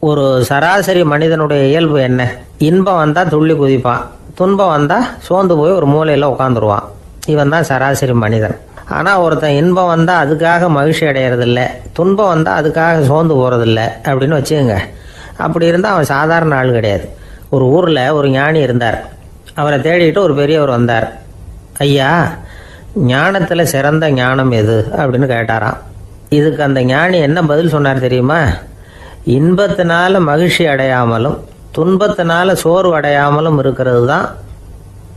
ஒரு சராசரி மனிதனுடைய இயல்பு என்ன? இன்பம் வந்தால் துள்ளி குதிப்பான், துன்பம் வந்தால் சோர்ந்து போய் ஒரு மூலையில் உட்காந்துருவான். இவன் தான் சராசரி மனிதன். ஆனால் ஒருத்தன் இன்பம் வந்தால் அதுக்காக மகிழ்ச்சி அடையிறதில்ல, துன்பம் வந்தால் அதுக்காக சோர்ந்து போகிறதில்ல அப்படின்னு வச்சுக்கோங்க. அப்படி இருந்தால் அவன் சாதாரண ஆள் கிடையாது. ஒரு ஊரில் ஒரு ஞானி இருந்தார். அவரை தேடிட்டு ஒரு பெரியவர் வந்தார். ஐயா, ஞானத்தில் சிறந்த ஞானம் எது அப்படின்னு கேட்டாராம். இதுக்கு அந்த ஞானி என்ன பதில் சொன்னார் தெரியுமா? இன்பத்தினால மகிழ்ச்சி அடையாமலும் துன்பத்தினால சோர்வு அடையாமலும் இருக்கிறது தான்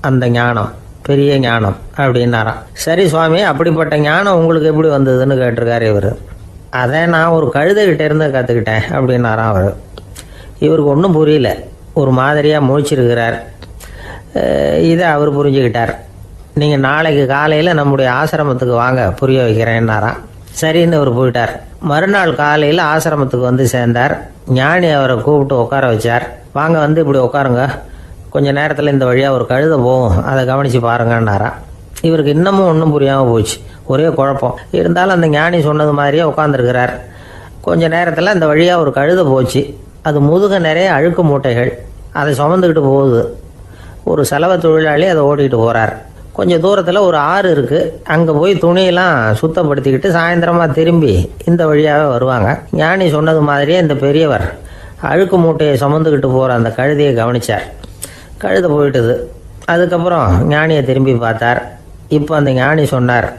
அந்த ஞானம், பெரிய ஞானம் அப்படின்னாராம். சரி சுவாமி, அப்படிப்பட்ட ஞானம் உங்களுக்கு எப்படி வந்ததுன்னு கேட்டிருக்காரு இவர். அதை நான் ஒரு கழுதைகிட்ட இருந்து கற்றுக்கிட்டேன் அப்படின்னாராம் அவர். இவருக்கு ஒன்றும் புரியல, ஒரு மாதிரியாக முழிச்சிருக்கிறார். இதை அவர் புரிஞ்சுக்கிட்டார். நீங்கள் நாளைக்கு காலையில் நம்முடைய ஆசிரமத்துக்கு வாங்க, புரிய வைக்கிறேன்னாராம். சரின்னு அவர் போயிட்டார். மறுநாள் காலையில் ஆசிரமத்துக்கு வந்து சேர்ந்தார். ஞானி அவரை கூப்பிட்டு உட்கார வச்சார். வாங்க, வந்து இப்படி உட்காருங்க, கொஞ்சம் நேரத்தில் இந்த வழியாக ஒரு கழுதை போகும், அதை கவனித்து பாருங்கன்னாராம். இவருக்கு இன்னமும் ஒன்றும் புரியாமல் போச்சு, ஒரே குழப்பம். இருந்தாலும் அந்த ஞானி சொன்னது மாதிரியே உட்காந்துருக்கிறார். கொஞ்சம் நேரத்தில் இந்த வழியாக ஒரு கழுதை போச்சு. அது முதுக நிறைய அழுக்கு மூட்டைகள், அதை சுமந்துக்கிட்டு போகுது. ஒரு செலவு தொழிலாளி அதை ஓட்டிகிட்டு போகிறார். கொஞ்சம் தூரத்தில் ஒரு ஆறு இருக்குது. அங்கே போய் துணியெல்லாம் சுத்தப்படுத்திக்கிட்டு சாயந்தரமாக திரும்பி இந்த வழியாகவே வருவாங்க. ஞானி சொன்னது மாதிரியே இந்த பெரியவர் அழுக்கு மூட்டையை சுமந்துக்கிட்டு போகிற அந்த கழுதையை கவனித்தார். கழுதை போயிட்டுது. அதுக்கப்புறம் ஞானியை திரும்பி பார்த்தார். இப்போ அந்த ஞானி சொன்னார்,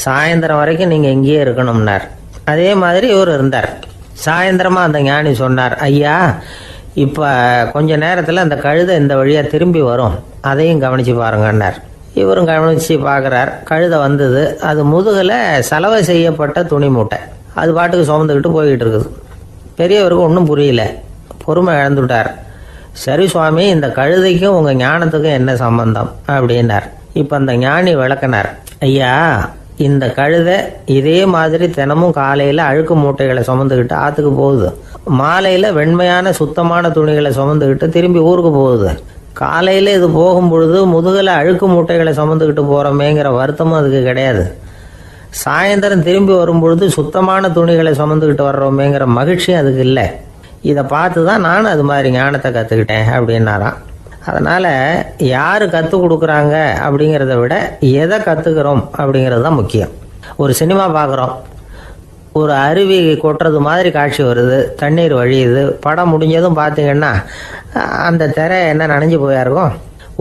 சாயந்தரம் வரைக்கும் நீங்கள் இங்கேயே இருக்கணும்னார். அதே மாதிரி இவர் இருந்தார். சாயந்தரமாக அந்த ஞானி சொன்னார், ஐயா, இப்போ கொஞ்ச நேரத்தில் அந்த கழுதை இந்த வழியாக திரும்பி வரும், அதையும் கவனித்து பாருங்கன்னார். இவரும் கவனித்து பார்க்குறார். கழுதை வந்தது. அது முதுகில் சலவை செய்யப்பட்ட துணி மூட்டை, அது பாட்டுக்கு சுமந்துக்கிட்டு போய்கிட்டு இருக்குது. பெரியவருக்கு ஒன்றும் புரியல, பொறுமை இழந்துவிட்டார். சரி சுவாமி, இந்த கழுதைக்கும் உங்கள் ஞானத்துக்கும் என்ன சம்பந்தம் அப்படின்னார். இப்போ அந்த ஞானி விளக்கினார். ஐயா, இந்த கழுதை இதே மாதிரி தினமும் காலையில் அழுக்கு மூட்டைகளை சுமந்துக்கிட்டு ஆற்றுக்கு போகுது, மாலையில் வெண்மையான சுத்தமான துணிகளை சுமந்துக்கிட்டு திரும்பி ஊருக்கு போகுது. காலையில் இது போகும் பொழுது முதுகில் அழுக்கு மூட்டைகளை சுமந்துக்கிட்டு போகிறோமேங்கிற வருத்தமும் அதுக்கு கிடையாது. சாயந்தரம் திரும்பி வரும்பொழுது சுத்தமான துணிகளை சுமந்துக்கிட்டு வர்றோமேங்கிற மகிழ்ச்சியும் அதுக்கு இல்லை. இதை பார்த்து தான் நானும் அது மாதிரி ஞானத்தை கற்றுக்கிட்டேன் அப்படின்னாராம். அதனால் யார் கற்றுக் கொடுக்குறாங்க அப்படிங்கிறத விட எதை கற்றுக்கிறோம் அப்படிங்கிறது தான் முக்கியம். ஒரு சினிமா பார்க்குறோம், ஒரு அருவி கொட்டுறது மாதிரி காட்சி வருது, தண்ணீர் வழியுது. படம் முடிஞ்சதும் பார்த்தீங்கன்னா அந்த திரை என்ன நனைஞ்சு போயாருக்கும்.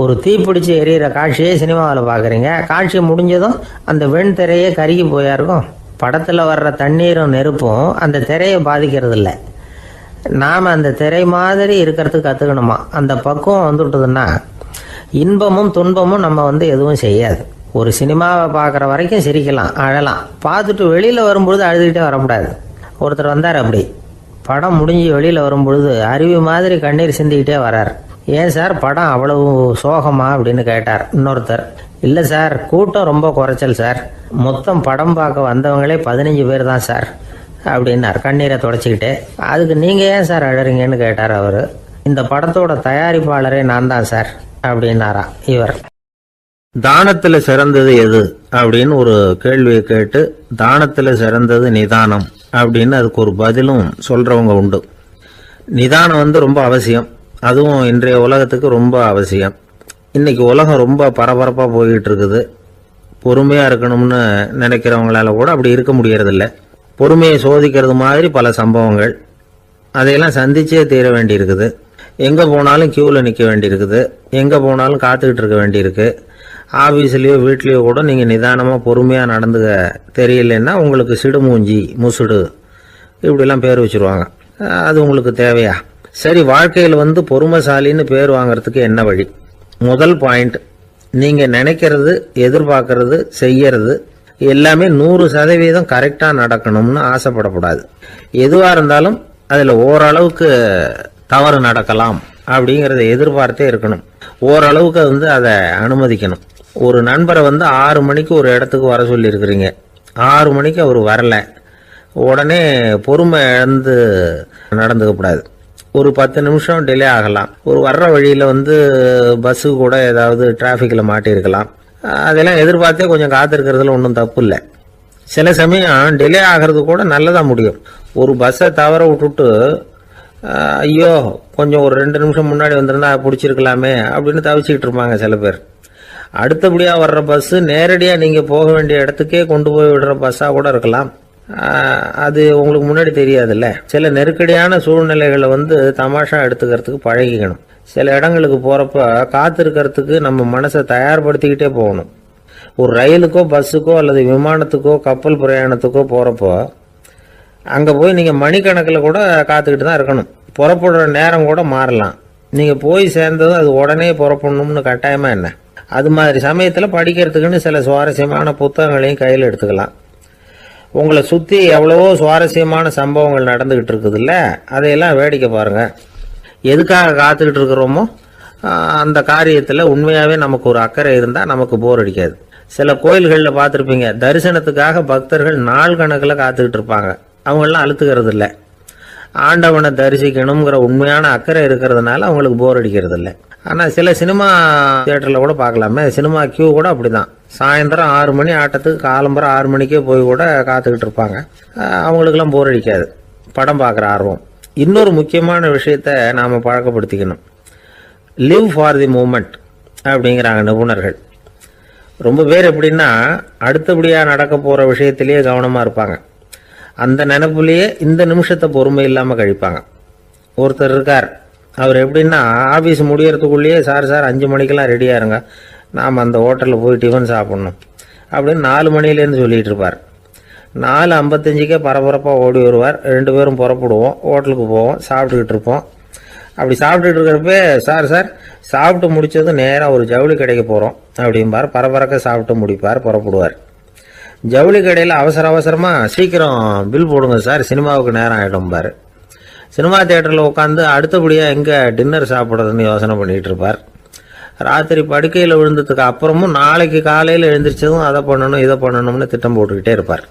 ஒரு தீப்பிடிச்சு எரியிற காட்சியே சினிமாவில் பார்க்குறீங்க, காட்சி முடிஞ்சதும் அந்த வெண் திரையே கருகி போயாருக்கும். படத்தில் வர்ற தண்ணீரும் நெருப்பும் அந்த திரையை பாதிக்கிறது இல்லை. நாம் அந்த திரை மாதிரி இருக்கிறதுக்கு கற்றுக்கணுமா. அந்த பக்குவம் வந்துவிட்டதுன்னா இன்பமும் துன்பமும் நம்ம எதுவும் செய்யாது. ஒரு சினிமாவை பார்க்குற வரைக்கும் சிரிக்கலாம், அழலாம். பார்த்துட்டு வெளியில் வரும்பொழுது அழுதுகிட்டே வரக்கூடாது. ஒருத்தர் வந்தார், அப்படி படம் முடிஞ்சு வெளியில் வரும்பொழுது அருவி மாதிரி கண்ணீர் சிந்திக்கிட்டே வரார். ஏன் சார், படம் அவ்வளவு சோகமா அப்படின்னு கேட்டார். இன்னொருத்தர், இல்லை சார், கூட்டம் ரொம்ப குறைச்சல் சார், மொத்தம் படம் பார்க்க வந்தவங்களே 15 பேர் தான் சார் அப்படின்னார் கண்ணீரை தொடச்சிக்கிட்டே. அதுக்கு நீங்கள் ஏன் சார் அழறீங்கன்னு கேட்டார் அவர். இந்த படத்தோட தயாரிப்பாளரே நான் தான் சார் அப்படின்னாரா இவர். தானத்தில் சிறந்தது எது அப்படின்னு ஒரு கேள்வியை கேட்டு, தானத்தில் சிறந்தது நிதானம் அப்படின்னு அதுக்கு ஒரு பதிலும் சொல்றவங்க உண்டு. நிதானம் ரொம்ப அவசியம், அதுவும் இன்றைய உலகத்துக்கு ரொம்ப அவசியம். இன்னைக்கு உலகம் ரொம்ப பரபரப்பாக போய்கிட்டு இருக்குது. பொறுமையாக இருக்கணும்னு நினைக்கிறவங்களால கூட அப்படி இருக்க முடியறதில்ல. பொறுமையை சோதிக்கிறது மாதிரி பல சம்பவங்கள், அதையெல்லாம் சந்திச்சே தீர வேண்டியிருக்குது. எங்கே போனாலும் கியூவில் நிற்க வேண்டியிருக்குது, எங்கே போனாலும் காத்துக்கிட்டு இருக்க வேண்டியிருக்கு. ஆஃபீஸ்லேயோ வீட்லேயோ கூட நீங்கள் நிதானமாக பொறுமையாக நடந்துக்க தெரியலன்னா உங்களுக்கு சிடுமூஞ்சி, முசுடு இப்படிலாம் பேர் வச்சுருவாங்க. அது உங்களுக்கு தேவையா? சரி, வாழ்க்கையில் பொறுமைசாலின்னு பேர் வாங்கிறதுக்கு என்ன வழி? முதல் பாயிண்ட், நீங்கள் நினைக்கிறது, எதிர்பார்க்கறது, செய்யறது எல்லாமே 100% கரெக்டாக நடக்கணும்னு ஆசைப்படக்கூடாது. எதுவாக இருந்தாலும் அதில் ஓரளவுக்கு தவறு நடக்கலாம் அப்படிங்கிறத எதிர்பார்த்தே இருக்கணும். ஓரளவுக்கு அதை அனுமதிக்கணும். ஒரு நண்பரை 6 மணிக்கு ஒரு இடத்துக்கு வர சொல்லியிருக்கிறீங்க, 6 மணிக்கு அவர் வரல, உடனே பொறுமை இழந்து நடந்துக்கக்கூடாது. ஒரு 10 நிமிஷம் டிலே ஆகலாம். ஒரு வர்ற வழியில் பஸ்ஸு கூட ஏதாவது டிராஃபிக்கில் மாட்டியிருக்கலாம். அதெல்லாம் எதிர்பார்த்தே கொஞ்சம் காத்திருக்கிறதுல ஒன்றும் தப்பு இல்லை. சில சமயம் டிலே ஆகிறது கூட நல்லதாக முடியும். ஒரு பஸ்ஸை தவற விட்டுட்டு ஐயோ கொஞ்சம் ஒரு 2 நிமிஷம் முன்னாடி வந்திருந்தா பிடிச்சிருக்கலாமே அப்படின்னு தவிச்சிக்கிட்டு இருப்பாங்க சில பேர். அடுத்தபடியாக வர்ற பஸ்ஸு நேரடியாக நீங்கள் போக வேண்டிய இடத்துக்கே கொண்டு போய் விடுற பஸ்ஸாக கூட இருக்கலாம். அது உங்களுக்கு முன்னாடி தெரியாதுல்ல. சில நெருக்கடியான சூழ்நிலைகளை தமாஷா எடுத்துக்கிறதுக்கு பழகிக்கணும். சில இடங்களுக்கு போகிறப்ப காத்திருக்கிறதுக்கு நம்ம மனசை தயார்படுத்திக்கிட்டே போகணும். ஒரு ரயிலுக்கோ பஸ்ஸுக்கோ அல்லது விமானத்துக்கோ கப்பல் பிரயாணத்துக்கோ போகிறப்போ அங்கே போய் நீங்கள் மணிக்கணக்கில் கூட காத்துக்கிட்டு தான் இருக்கணும். புறப்படுற நேரம் கூட மாறலாம். நீங்கள் போய் சேர்ந்ததும் அது உடனே புறப்படணும்னு கட்டாயமாக என்ன? அது மாதிரி சமயத்தில் படிக்கிறதுக்குன்னு சில சுவாரஸ்யமான புத்தகங்களையும் கையில் எடுத்துக்கலாம். உங்களை சுற்றி எவ்வளவோ சுவாரஸ்யமான சம்பவங்கள் நடந்துக்கிட்டு இருக்குதுல்ல, அதையெல்லாம் வேடிக்கை பாருங்கள். எதுக்காக காத்துக்கிட்டு இருக்கிறோமோ அந்த காரியத்தில் உண்மையாகவே நமக்கு ஒரு அக்கறை இருந்தால் நமக்கு போர் அடிக்காது. சில கோயில்களில் பார்த்துருப்பீங்க, தரிசனத்துக்காக பக்தர்கள் நாள் கணக்கில் காத்துக்கிட்டு இருப்பாங்க. அவங்களெலாம் அழுத்துக்கிறது இல்லை. ஆண்டவனை தரிசிக்கணுங்கிற உண்மையான அக்கறை இருக்கிறதுனால அவங்களுக்கு போர் அடிக்கிறது இல்லை. ஆனால் சில சினிமா தியேட்டரில் கூட பார்க்கலாமே, சினிமா கியூ கூட அப்படி தான். சாயந்தரம் 6 மணி ஆட்டத்துக்கு காலம்பரம் 6 மணிக்கே போய் கூட காத்துக்கிட்டு இருப்பாங்க. அவங்களுக்கெல்லாம் போர் அடிக்காது, படம் பார்க்குற ஆர்வம். இன்னொரு முக்கியமான விஷயத்தை நாம் பழக்கப்படுத்திக்கணும். லிவ் ஃபார் தி மூமெண்ட் அப்படிங்கிறாங்க நிபுணர்கள். ரொம்ப பேர் எப்படின்னா அடுத்தபடியாக நடக்க போகிற விஷயத்திலேயே கவனமாக இருப்பாங்க. அந்த நினைப்புலேயே இந்த நிமிஷத்தை பொறுமை இல்லாமல் கழிப்பாங்க. ஒருத்தர் இருக்கார், அவர் எப்படின்னா ஆஃபீஸ் முடியறதுக்குள்ளேயே சார் 5 மணிக்கெல்லாம் ரெடியாக இருங்க, நாம் அந்த ஹோட்டலில் போய் டிஃபன் சாப்பிட்ணும் அப்படின்னு 4 மணிலேருந்து சொல்லிகிட்டு இருப்பார். 4:55க்கே பரபரப்பாக ஓடி வருவார். 2 பேரும் புறப்படுவோம், ஹோட்டலுக்கு போவோம், சாப்பிட்டுக்கிட்டு இருப்போம். அப்படி சாப்பிட்டுட்டு இருக்கிறப்ப சார் சாப்பிட்டு முடித்ததும் நேராக ஒரு ஜவுளி கடைக்கு போகிறோம் அப்படிம்பார். பரபரக்க சாப்பிட்டு முடிப்பார், புறப்படுவார். ஜவுளி கடையில் அவசரமாக சீக்கிரம் பில் போடுங்க சார், சினிமாவுக்கு நேரம் ஆகிடும்பார். சினிமா தியேட்டரில் உட்காந்து அடுத்தபடியாக எங்கே டின்னர் சாப்பிட்றதுன்னு யோசனை பண்ணிகிட்டு இருப்பார். ராத்திரி படுக்கையில் விழுந்ததுக்கு அப்புறமும் நாளைக்கு காலையில் எழுந்திரிச்சதும் அதை பண்ணணும் இதை பண்ணணும்னு திட்டம் போட்டுக்கிட்டே இருப்பார்.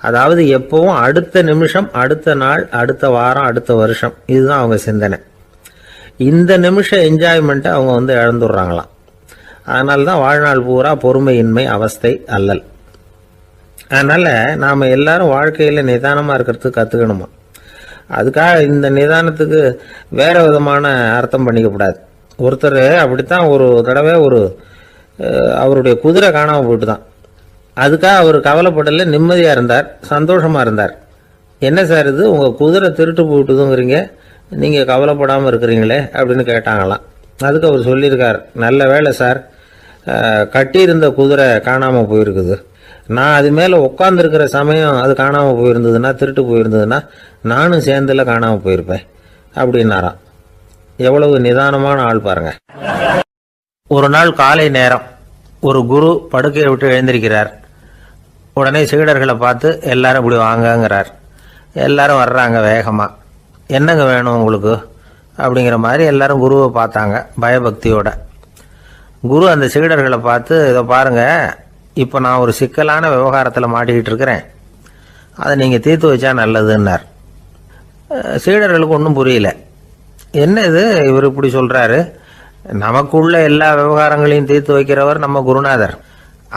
அதாவது எப்பவும் அடுத்த நிமிஷம், அடுத்த நாள், அடுத்த வாரம், அடுத்த வருஷம், இதுதான் அவங்க சிந்தனை. இந்த நிமிஷம் என்ஜாய்மெண்ட்டை அவங்க இழந்துடுறாங்களாம். அதனால தான் வாழ்நாள் பூரா பொறுமையின்மை, அவஸ்தை, அல்லல். அதனால் நாம் எல்லாரும் வாழ்க்கையில் நிதானமாக இருக்கிறதுக்கு கற்றுக்கணுமா. அதுக்காக இந்த நிதானத்துக்கு வேறு விதமான அர்த்தம் பண்ணிக்கக்கூடாது. ஒருத்தர் அப்படித்தான் ஒரு தடவை அவருடைய குதிரை காணாமல் போயிட்டு தான். அதுக்காக அவர் கவலைப்படலை, நிம்மதியாக இருந்தார், சந்தோஷமாக இருந்தார். என்ன சார் இது, உங்கள் குதிரை திருட்டு போயிட்டுதுங்கிறீங்க, நீங்கள் கவலைப்படாமல் இருக்கிறீங்களே அப்படின்னு கேட்டாங்களாம். அதுக்கு அவர் சொல்லியிருக்கார், நல்ல வேலை சார், கட்டியிருந்த குதிரை காணாமல் போயிருக்குது. நான் அது மேலே உட்காந்துருக்கிற சமயம் அது காணாமல் போயிருந்ததுன்னா, திருட்டு போயிருந்ததுன்னா நானும் சேர்ந்துல காணாமல் போயிருப்பேன் அப்படின்னாராம். எவ்வளவு நிதானமான ஆள் பாருங்க. ஒரு நாள் காலை நேரம் ஒரு குரு படுக்கையை விட்டு எழுந்திருக்கிறார். உடனே சீடர்களை பார்த்து எல்லாரும் இப்படி வாங்கங்கிறார். எல்லாரும் வர்றாங்க வேகமாக. என்னங்க வேணும் உங்களுக்கு அப்படிங்கிற மாதிரி எல்லாரும் குருவை பார்த்தாங்க பயபக்தியோட. குரு அந்த சீடர்களை பார்த்து, இதை பாருங்க, இப்போ நான் ஒரு சிக்கலான விவகாரத்தில் மாட்டிக்கிட்டு இருக்கிறேன், அதை நீங்கள் தீர்த்து வச்சா நல்லதுன்னார். சீடர்களுக்கு ஒன்றும் புரியல. என்ன இது, இவர் இப்படி சொல்கிறாரு, நமக்குள்ள எல்லா விவகாரங்களையும் தீர்த்து வைக்கிறவர் நம்ம குருநாதர்,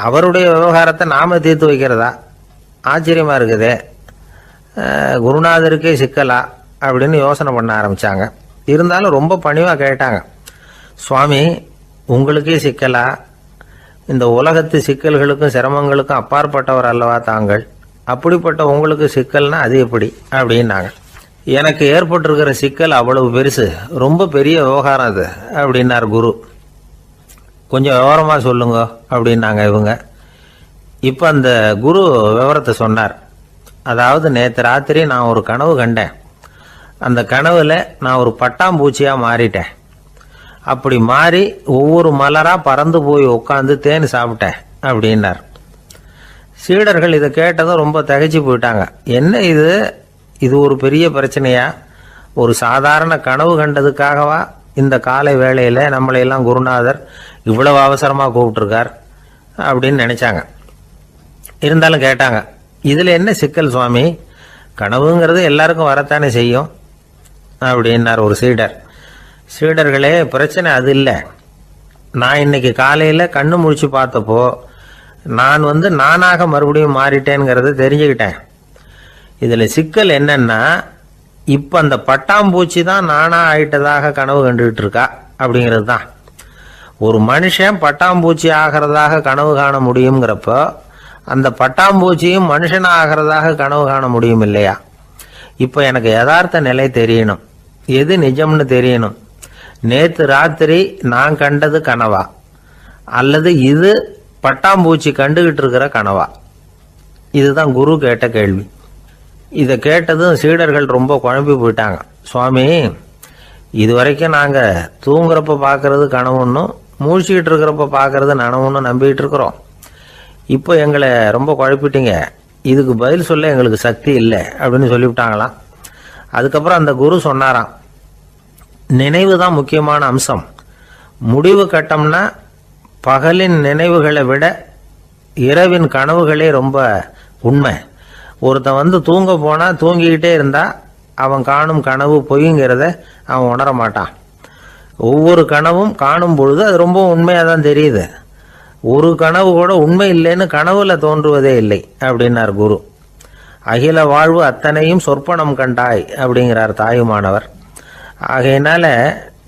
அவருடைய விவகாரத்தை நாம் தீர்த்து வைக்கிறதா, ஆச்சரியமாக இருக்குதே, குருநாதருக்கே சிக்கலா அப்படின்னு யோசனை பண்ண ஆரம்பித்தாங்க. இருந்தாலும் ரொம்ப பணிவாக கேட்டாங்க, சுவாமி உங்களுக்கே சிக்கலா, இந்த உலகத்து சிக்கல்களுக்கும் சிரமங்களுக்கும் அப்பாற்பட்டவர் அல்லவா தாங்கள், அப்படிப்பட்ட உங்களுக்கு சிக்கல்னா அது எப்படி அப்படின்னாங்க. எனக்கு ஏற்பட்டிருக்கிற சிக்கல் அவ்வளவு பெருசு, ரொம்ப பெரிய விவகாரம் அது அப்படின்னார் குரு. கொஞ்சம் விவரமாக சொல்லுங்க அப்படின்னாங்க இவங்க. இப்போ அந்த குரு விவரத்தை சொன்னார். அதாவது நேற்று ராத்திரி நான் ஒரு கனவு கண்டேன். அந்த கனவுல நான் ஒரு பட்டாம்பூச்சியாக மாறிட்டேன். அப்படி மாறி ஒவ்வொரு மலராக பறந்து போய் உட்காந்து தேன் சாப்பிட்டேன் அப்படின்னார். சீடர்கள் இதை கேட்டதும் ரொம்ப திகைச்சு போயிட்டாங்க. என்ன இது ஒரு பெரிய பிரச்சனையா, ஒரு சாதாரண கனவு கண்டதுக்காகவா இந்த காலை வேளையில் நம்மளையெல்லாம் குருநாதர் இவ்வளவு அவசரமாக கூப்பிட்டுருக்கார் அப்படின்னு நினச்சாங்க. இருந்தாலும் கேட்டாங்க, இதில் என்ன சிக்கல் சுவாமி, கனவுங்கிறது எல்லாருக்கும் வரத்தானே செய்யும் அப்படின்னார் ஒரு சீடர். சீடர்களே, பிரச்சனை அது இல்லை. நான் இன்னைக்கு காலையில் கண்ணு முழிச்சு பார்த்தப்போ நான் நானாக மறுபடியும் மாறிட்டேங்கிறத தெரிஞ்சுக்கிட்டேன். இதில் சிக்கல் என்னன்னா, இப்போ அந்த பட்டாம்பூச்சி தான் நானா ஆயிட்டதாக கனவு கண்டுகிட்டு இருக்கா அப்படிங்கிறது தான். ஒரு மனுஷன் பட்டாம்பூச்சி ஆகிறதாக கனவு காண முடியுங்கிறப்போ அந்த பட்டாம்பூச்சியும் மனுஷன் ஆகிறதாக கனவு காண முடியும் இல்லையா? இப்போ எனக்கு யதார்த்த நிலை தெரியணும், எது நிஜம்னு தெரியணும். நேற்று ராத்திரி நான் கண்டது கனவா, அல்லது இது பட்டாம்பூச்சி கண்டுகிட்டு இருக்கிற கனவா? இதுதான் குரு கேட்ட கேள்வி. இதை கேட்டதும் சீடர்கள் ரொம்ப குழம்பி போயிட்டாங்க. சுவாமி, இது வரைக்கும் நாங்கள் தூங்குறப்ப பார்க்கறது கனவுன்னும் மூழ்கிட்டு இருக்கிறப்ப பார்க்கறது நனவுன்னு நம்பிக்கிட்டு இருக்கிறோம். இப்போ எங்களை ரொம்ப குழப்பிட்டீங்க, இதுக்கு பதில் சொல்ல எங்களுக்கு சக்தி இல்லை அப்படின்னு சொல்லிவிட்டாங்களாம். அதுக்கப்புறம் அந்த குரு சொன்னாராம், நினைவு தான் முக்கியமான அம்சம். முடிவு கட்டம்னா பகலின் நினைவுகளை விட இரவின் கனவுகளே ரொம்ப உண்மை. ஒருத்தன் தூங்க போனால் தூங்கிக்கிட்டே இருந்தால் அவன் காணும் கனவு பொய்ங்கிறத அவன் உணர மாட்டான். ஒவ்வொரு கனவும் காணும் பொழுது அது ரொம்ப உண்மையாக தான் தெரியுது. ஒரு கனவு கூட உண்மை இல்லைன்னு கனவுல தோன்றுவதே இல்லை அப்படின்னார் குரு. அகில வாழ்வு அத்தனையும் சொற்பனம் கண்டாய் அப்படிங்கிறார் தாயுமானவர். ஆகையினால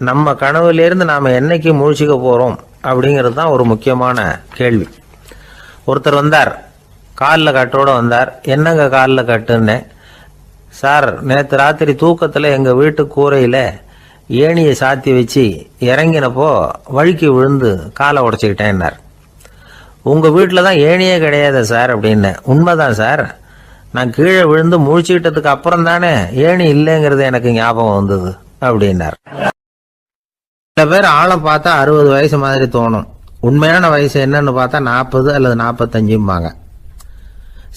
நம்ம கனவுலேருந்து நாம் என்னைக்கு முழிச்சிக்க போகிறோம் அப்படிங்கிறது தான் ஒரு முக்கியமான கேள்வி. ஒருத்தர் வந்தார், காலில் கட்டோடு வந்தார். என்னங்க காலில் கட்டுன்னு? சார், நேற்று ராத்திரி தூக்கத்தில் எங்கள் வீட்டு கூரையில் ஏணியை சாத்தி வச்சு இறங்கினப்போ வழுக்கி விழுந்து காலை உடச்சிக்கிட்டேன்னார். உங்கள் வீட்டில் தான் ஏணியே கிடையாது சார் அப்படின்னு. உண்மைதான் சார், நான் கீழே விழுந்து முழிச்சுக்கிட்டதுக்கு அப்புறம் தானே ஏணி இல்லைங்கிறது எனக்கு ஞாபகம் வந்தது அப்படின்னார். சில பேர் ஆளை பார்த்தா 60 வயசு மாதிரி தோணும், உண்மையான வயசு என்னன்னு பார்த்தா 40 அல்லது 45.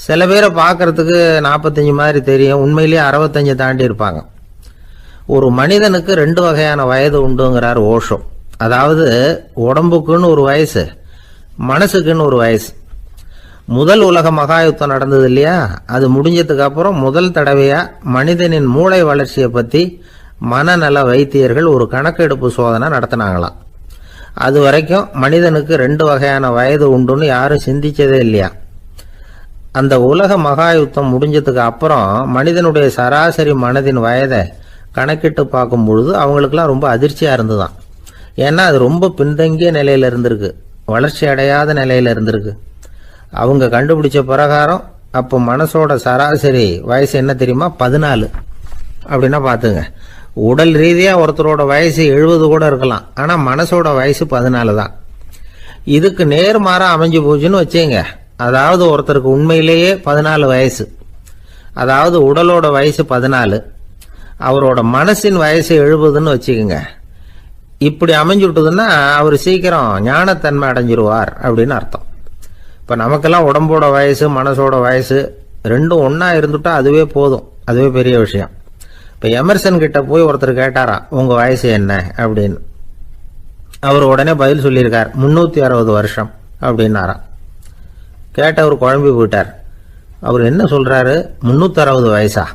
சில பேரை பார்க்கறதுக்கு 45 மாதிரி தெரியும், உண்மையிலேயே 65 தாண்டி இருப்பாங்க. ஒரு மனிதனுக்கு 2 வகையான வயது உண்டுங்கிறார் ஓஷோ. அதாவது உடம்புக்குன்னு ஒரு வயசு, மனசுக்குன்னு ஒரு வயசு. முதல் உலக மகாயுத்தம் நடந்தது இல்லையா, அது முடிஞ்சதுக்கு அப்புறம் முதல் தடவையா மனிதனின் மூளை வளர்ச்சியை பற்றி மனநல வைத்தியர்கள் ஒரு கணக்கெடுப்பு சோதனை நடத்தினாங்களாம். அது வரைக்கும் மனிதனுக்கு 2 வகையான வயது உண்டுன்னு யாரும் சிந்திச்சதே இல்லையா. அந்த உலக மகாயுத்தம் முடிஞ்சதுக்கு அப்புறம் மனிதனுடைய சராசரி மனதின் வயதை கணக்கிட்டு பார்க்கும் பொழுது அவங்களுக்குலாம் ரொம்ப அதிர்ச்சியாக இருந்துதான். ஏன்னா அது ரொம்ப பின்தங்கிய நிலையில் இருந்திருக்கு, வளர்ச்சி அடையாத நிலையில் இருந்திருக்கு. அவங்க கண்டுபிடிச்ச பிரகாரம் அப்போ மனசோட சராசரி வயசு என்ன தெரியுமா? 14. அப்படின்னா பார்த்துங்க, உடல் ரீதியாக ஒருத்தரோட வயசு 70 கூட இருக்கலாம், ஆனால் மனசோட வயசு 14 தான். இதுக்கு நேர்மாறாக அமைஞ்சு போச்சுன்னு வச்சுங்க. அதாவது ஒருத்தருக்கு உண்மையிலேயே 14 வயசு, அதாவது உடலோட வயசு 14, அவரோட மனசின் வயசு 70ன்னு வச்சுக்கோங்க. இப்படி அமைஞ்சுட்டுதுன்னா அவர் சீக்கிரம் ஞானத்தன்மை அடைஞ்சிருவார் அப்படின்னு அர்த்தம். இப்போ நமக்கெல்லாம் உடம்போட வயசு மனசோட வயசு ரெண்டும் ஒன்றா இருந்துட்டா அதுவே போதும், அதுவே பெரிய விஷயம். இப்போ எமர்சன் கிட்ட போய் ஒருத்தர் கேட்டாராம், உங்கள் வயசு என்ன அப்படின்னு. அவர் உடனே பதில் சொல்லியிருக்கார், 360 வருஷம் அப்படின்னாராம். கேட்டவர் குழம்பி போயிட்டார். அவர் என்ன சொல்கிறாரு, 360 வயசா?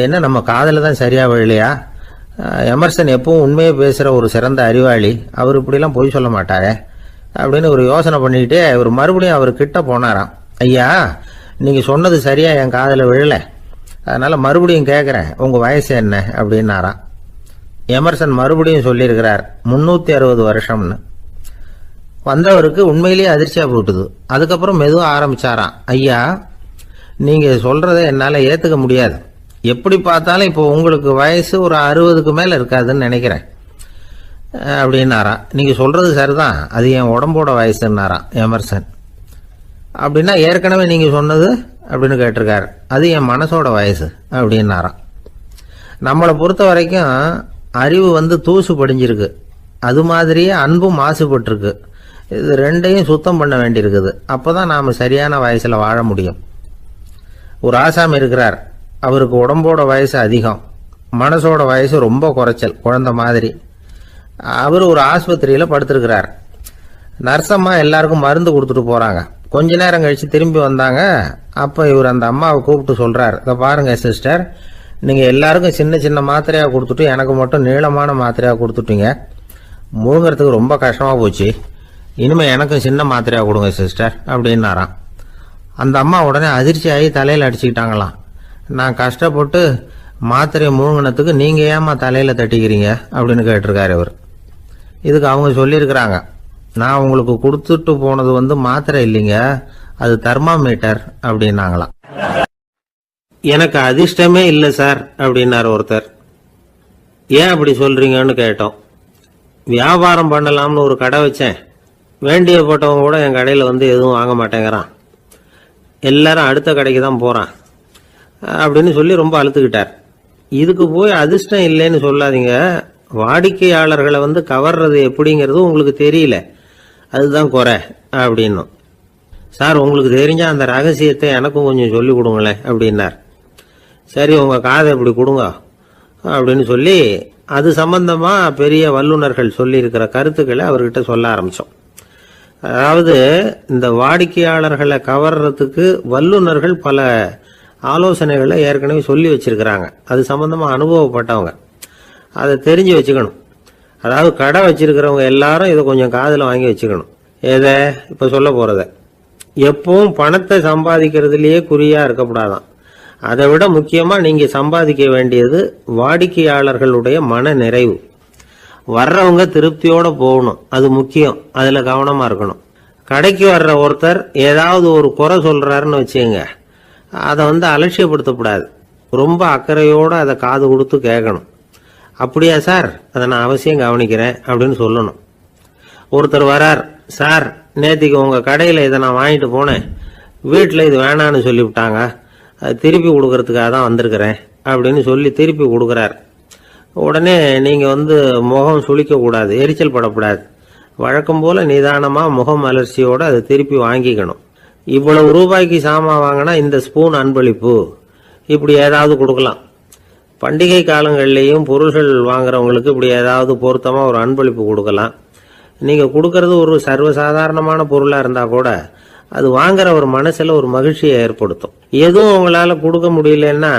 என்ன நம்ம காதில் தான் சரியாக விழலையா? எமர்சன் எப்பவும் உண்மையை பேசுகிற ஒரு சிறந்த அறிவாளி, அவர் இப்படிலாம் பொய் சொல்ல மாட்டாரே அப்படின்னு ஒரு யோசனை பண்ணிக்கிட்டே இவர் மறுபடியும் அவர் கிட்ட போனாராம். ஐயா, நீங்கள் சொன்னது சரியாக என் காதில் விழலை, அதனால் மறுபடியும் கேட்குறேன், உங்கள் வயசு என்ன அப்படின்னாராம். எமர்சன் மறுபடியும் சொல்லியிருக்கிறார், 360 வருஷம்னு. வந்தவருக்கு உண்மையிலேயே அதிர்ச்சியாக போட்டுது. அதுக்கப்புறம் மெதுவாக ஆரம்பிச்சாராம், ஐயா, நீங்கள் சொல்கிறத என்னால் ஏற்றுக்க முடியாது. எப்படி பார்த்தாலும் இப்போ உங்களுக்கு வயசு ஒரு 60க்கு மேலே இருக்காதுன்னு நினைக்கிறேன் அப்படின்னாராம். நீங்கள் சொல்கிறது சரிதான், அது என் உடம்போட வயசுன்னாராம் எமர்சன். அப்படின்னா ஏற்கனவே நீங்கள் சொன்னது அப்படின்னு கேட்டிருக்காரு, அது என் மனசோட வயசு அப்படின்னாராம். நம்மளை பொறுத்த வரைக்கும் அறிவு தூசு படிஞ்சிருக்கு, அது மாதிரியே அன்பும் மாசுபட்டிருக்கு. இது ரெண்டையும் சுத்தம் பண்ண வேண்டியிருக்குது. அப்போ தான் நாம் சரியான வயசில் வாழ முடியும். ஒரு ஆசாமி இருக்கிறார், அவருக்கு உடம்போட வயசு அதிகம், மனசோட வயசு ரொம்ப குறைச்சல், குழந்தை மாதிரி. அவர் ஒரு ஆஸ்பத்திரியில் படுத்திருக்கிறார். நர்சம்மா எல்லாருக்கும் மருந்து கொடுத்துட்டு போகிறாங்க. கொஞ்ச நேரம் கழித்து திரும்பி வந்தாங்க. அப்போ இவர் அந்த அம்மாவை கூப்பிட்டு சொல்கிறார், இதை பாருங்கள் சிஸ்டர், நீங்கள் எல்லாருக்கும் சின்ன சின்ன மாத்திரையாக கொடுத்துட்டு எனக்கு மட்டும் நீளமான மாத்திரையாக கொடுத்துட்டீங்க. முழுங்கிறதுக்கு ரொம்ப கஷ்டமாக போச்சு. இனிமேல் எனக்கும் சின்ன மாத்திரையாக கொடுங்க சிஸ்டர் அப்படின்னாராம். அந்த அம்மா உடனே அதிர்ச்சி ஆகி தலையில் அடிச்சுக்கிட்டாங்களாம். நான் கஷ்டப்பட்டு மாத்திரையை மூங்கினத்துக்கு நீங்க ஏமா தலையில தட்டிக்கிறீங்க அப்படின்னு கேட்டிருக்காரு இவர். இதுக்கு அவங்க சொல்லியிருக்கிறாங்க, நான் உங்களுக்கு கொடுத்துட்டு போனது மாத்திரை இல்லைங்க, அது தெர்மாமீட்டர் அப்படின்னாங்களாம். எனக்கு அதிர்ஷ்டமே இல்லை சார் அப்படின்னாரு ஒருத்தர். ஏன் அப்படி சொல்றீங்கன்னு கேட்டோம். வியாபாரம் பண்ணலாம்னு ஒரு கடை வச்சேன், வேண்டிய போட்டவங்க கூட என் கடையில் எதுவும் வாங்க மாட்டேங்கிறான், எல்லாரும் அடுத்த கடைக்கு தான் போறான் அப்படின்னு சொல்லி ரொம்ப அழுத்துக்கிட்டார். இதுக்கு போய் அதிர்ஷ்டம் இல்லைன்னு சொல்லாதீங்க, வாடிக்கையாளர்களை கவர்றது எப்படிங்கிறது உங்களுக்கு தெரியல, அதுதான் குறை அப்படின்னும். சார் உங்களுக்கு தெரிஞ்ச அந்த ரகசியத்தை எனக்கும் கொஞ்சம் சொல்லி கொடுங்களேன் அப்படின்னார். சரி உங்க காதை இப்படி கொடுங்க அப்படின்னு சொல்லி அது சம்பந்தமா பெரிய வல்லுநர்கள் சொல்லி இருக்கிற கருத்துக்களை அவர்கிட்ட சொல்ல ஆரம்பிச்சோம். அதாவது இந்த வாடிக்கையாளர்களை கவர்றதுக்கு வல்லுநர்கள் பல ஆலோசனைகளை ஏற்கனவே சொல்லி வச்சிருக்கிறாங்க, அது சம்பந்தமா அனுபவப்பட்டவங்க, அதை தெரிஞ்சு வச்சுக்கணும். அதாவது கடை வச்சிருக்கிறவங்க எல்லாரும் இதை கொஞ்சம் காதில் வாங்கி வச்சுக்கணும். எதை இப்ப சொல்ல போறத, எப்பவும் பணத்தை சம்பாதிக்கிறதுலயே குறியா இருக்கக்கூடாதான். அதை விட முக்கியமா நீங்க சம்பாதிக்க வேண்டியது வாடிக்கையாளர்களுடைய மன நிறைவு. வர்றவங்க திருப்தியோட போகணும், அது முக்கியம், அதுல கவனமா இருக்கணும். கடைக்கு வர்ற ஒருத்தர் ஏதாவது ஒரு குறை சொல்றாருன்னு வச்சுங்க, அதை அலட்சியப்படுத்தக்கூடாது, ரொம்ப அக்கறையோட அதை காது கொடுத்து கேட்கணும். அப்படியா சார், அதை நான் அவசியம் கவனிக்கிறேன் அப்படின்னு சொல்லணும். ஒருத்தர் வரார், சார் நேத்திக்கு உங்க கடையில இதை நான் வாங்கிட்டு போனேன், வீட்டில் இது வேணான்னு சொல்லிவிட்டாங்க, அது திருப்பி கொடுக்கறதுக்காக தான் வந்திருக்கிறேன் அப்படின்னு சொல்லி திருப்பி கொடுக்குறார். உடனே நீங்க முகம் சுளிக்க கூடாது, எரிச்சல் படக்கூடாது, வழக்கம் போல நிதானமா முகம் அலர்ச்சியோட அதை திருப்பி வாங்கிக்கணும். இவ்வளவு ரூபாய்க்கு சாமான் வாங்கினா இந்த ஸ்பூன் அன்பளிப்பு, இப்படி ஏதாவது கொடுக்கலாம். பண்டிகை காலங்கள்லேயும் பொருள்கள் வாங்குறவங்களுக்கு இப்படி ஏதாவது பொருத்தமா ஒரு அன்பளிப்பு கொடுக்கலாம். நீங்க கொடுக்கறது ஒரு சர்வசாதாரணமான பொருளா இருந்தா கூட அது வாங்குற ஒரு மனசுல ஒரு மகிழ்ச்சியை ஏற்படுத்தும். எதுவும் உங்களால கொடுக்க முடியலன்னா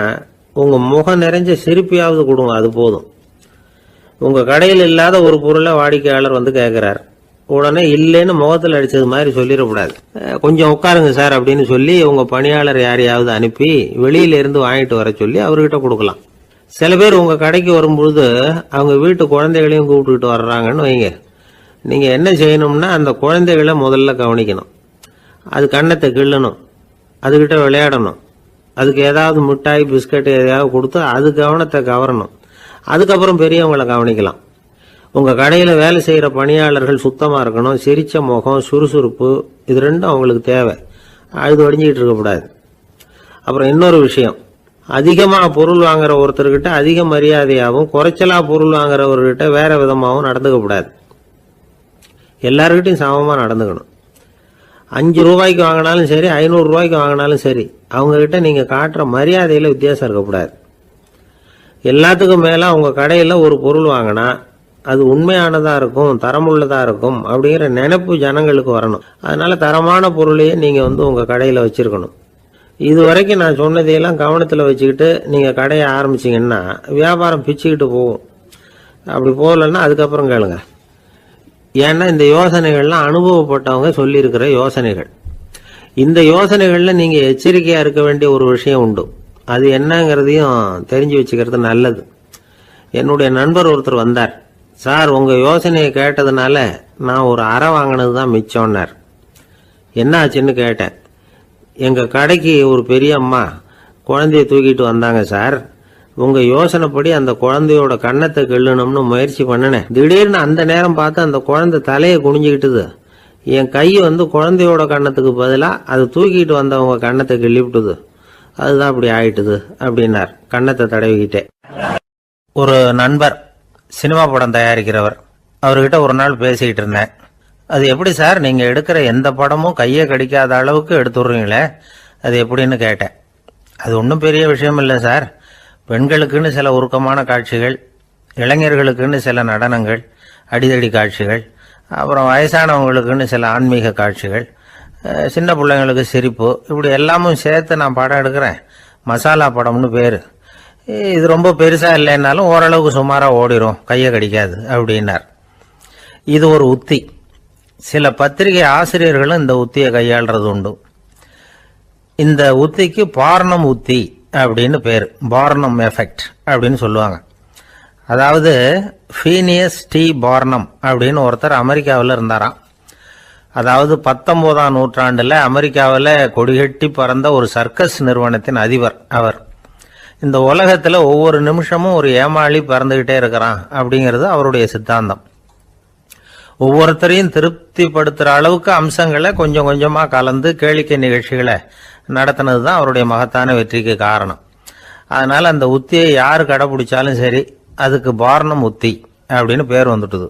உங்க முகம் நிறைஞ்ச சிரிப்பையாவது கொடுங்க, அது போதும். உங்க கடையில் இல்லாத ஒரு பொருளை வாடிக்கையாளர் கேட்கிறார், உடனே இல்லைன்னு முகத்தில் அடிச்சது மாதிரி சொல்லிடக்கூடாது. கொஞ்சம் உட்காருங்க சார் அப்படின்னு சொல்லி உங்க பணியாளர் யாரையாவது அனுப்பி வெளியில இருந்து வாங்கிட்டு வர சொல்லி அவர்கிட்ட கொடுக்கலாம். சில பேர் உங்க கடைக்கு வரும்பொழுது அவங்க வீட்டு குழந்தைகளையும் கூப்பிட்டுக்கிட்டு வர்றாங்கன்னு வைங்க. நீங்க என்ன செய்யணும்னா அந்த குழந்தைகளை முதல்ல கவனிக்கணும், அது கண்ணத்தை கிள்ளணும், அதுகிட்ட விளையாடணும், அதுக்கு ஏதாவது மிட்டாய் பிஸ்கட் எதையாவது கொடுத்து அது கவனத்தை கவரணும். அதுக்கப்புறம் பெரியவங்களை கவனிக்கலாம். உங்க கடையில வேலை செய்யற பணியாளர்கள் சுத்தமா இருக்கணும், சிரிச்ச முகம், சுறுசுறுப்பு, இது ரெண்டும் அவங்களுக்கு தேவை, அழுது வடிஞ்சிக்கிட்டு இருக்கக்கூடாது. அப்புறம் இன்னொரு விஷயம், அதிகமா பொருள் வாங்குற ஒருத்தர்கிட்ட அதிக மரியாதையாகவும் குறைச்சலா பொருள் வாங்குறவர்கிட்ட வேற விதமாகவும் நடந்துக்க கூடாது. எல்லாருக்கிட்டையும் சமமா நடந்துக்கணும். 5 ரூபாய்க்கு வாங்கினாலும் சரி, 500 ரூபாய்க்கு வாங்கினாலும் சரி, அவங்க கிட்ட நீங்க காட்டுற மரியாதையில வித்தியாசம் இருக்கக்கூடாது. எல்லாத்துக்கும் மேல உங்க கடையில ஒரு பொருள் வாங்கினா அது உண்மையானதா இருக்கும், தரமுள்ளதா இருக்கும் அப்படிங்கிற நினைப்பு ஜனங்களுக்கு வரணும். அதனால தரமான பொருளையே நீங்க உங்க கடையில வச்சிருக்கணும். இது வரைக்கும் நான் சொன்னதையெல்லாம் கவனத்துல வச்சுக்கிட்டு நீங்க கடையை ஆரம்பிச்சீங்கன்னா வியாபாரம் பிச்சுக்கிட்டு போகும். அப்படி போகலன்னா அதுக்கப்புறம் கேளுங்க. ஏன்னா இந்த யோசனைகள்லாம் அனுபவப்பட்டவங்க சொல்லி இருக்கிற யோசனைகள். இந்த யோசனைகள்ல நீங்க எச்சரிக்கையா இருக்க வேண்டிய ஒரு விஷயம் உண்டு, அது என்னங்கிறதையும் தெரிஞ்சு வச்சுக்கிறது நல்லது. என்னுடைய நண்பர் ஒருத்தர் வந்தார். சார் உங்க யோசனையை கேட்டதுனால நான் ஒரு அறை வாங்கினது தான் மிச்சம்னார். என்ன ஆச்சுன்னு கேட்டேன். எங்க கடைக்கு ஒரு பெரிய அம்மா குழந்தைய தூக்கிட்டு வந்தாங்க சார், உங்க யோசனைப்படி அந்த குழந்தையோட கண்ணத்தை கிள்ளணும்னு முயற்சி பண்ணினேன். திடீர்னு அந்த நேரம் பார்த்து அந்த குழந்தை தலையை குனிஞ்சுக்கிட்டுது. என் கை குழந்தையோட கண்ணத்துக்கு பதிலா அது தூக்கிட்டு வந்தவங்க கண்ணத்தை கிள்ளிவிட்டுது, அதுதான் அப்படி ஆயிட்டுது அப்படின்னார் கண்ணத்தை தடவிக்கிட்டே. ஒரு நண்பர் சினிமா படம் தயாரிக்கிறவர், அவர்கிட்ட ஒரு நாள் பேசிக்கிட்டு இருந்தேன். அது எப்படி சார் நீங்க எடுக்கிற எந்த படமும் கையை கடிக்காத அளவுக்கு எடுத்துடுறீங்களே, அது எப்படின்னு கேட்டேன். அது ஒன்றும் பெரிய விஷயம் இல்லை சார், பெண்களுக்குன்னு சில உருக்கமான காட்சிகள், இளைஞர்களுக்குன்னு சில நடனங்கள், அடிதடி காட்சிகள், அப்புறம் வயசானவங்களுக்குன்னு சில ஆன்மீக காட்சிகள், சின்ன பிள்ளைங்களுக்கு சிரிப்பு, இப்படி எல்லாமும் சேர்த்து நான் படம் எடுக்கிறேன். மசாலா படம்னு பேர். இது ரொம்ப பெருசா இல்லைன்னாலும் ஓரளவுக்கு சுமாரா ஓடிரும், கையை கடிக்காது அப்படின்னார். இது ஒரு உத்தி. சில பத்திரிகை ஆசிரியர்களும் இந்த உத்தியை கையாளுறது உண்டு. இந்த உத்திக்கு பாரணம் உத்தி அப்படின்னு பேர். பார்னம் எஃபெக்ட் அப்படின்னு சொல்லுவாங்க. அதாவது ஃபீனியஸ் டி பார்னம் அப்படின்னு ஒருத்தர் அமெரிக்காவில் இருந்தாராம். அதாவது 19ஆம் நூற்றாண்டில் அமெரிக்காவில் கொடிகட்டி பறந்த ஒரு சர்க்கஸ் நிறுவனத்தின் அதிபர் அவர். இந்த உலகத்தில் ஒவ்வொரு நிமிஷமும் ஒரு ஏமாளி பறந்துக்கிட்டே இருக்கிறான் அப்படிங்கிறது அவருடைய சித்தாந்தம். ஒவ்வொருத்தரையும் திருப்திப்படுத்துகிற அளவுக்கு அம்சங்களை கொஞ்சம் கொஞ்சமாக கலந்து கேளிக்கை நிகழ்ச்சிகளை நடத்தினது தான் அவருடைய மகத்தான வெற்றிக்கு காரணம். அதனால் அந்த உத்தியை யார் கடைப்பிடிச்சாலும் சரி, அதுக்கு பார்னம் உத்தி அப்படின்னு பேர் வந்துட்டுது.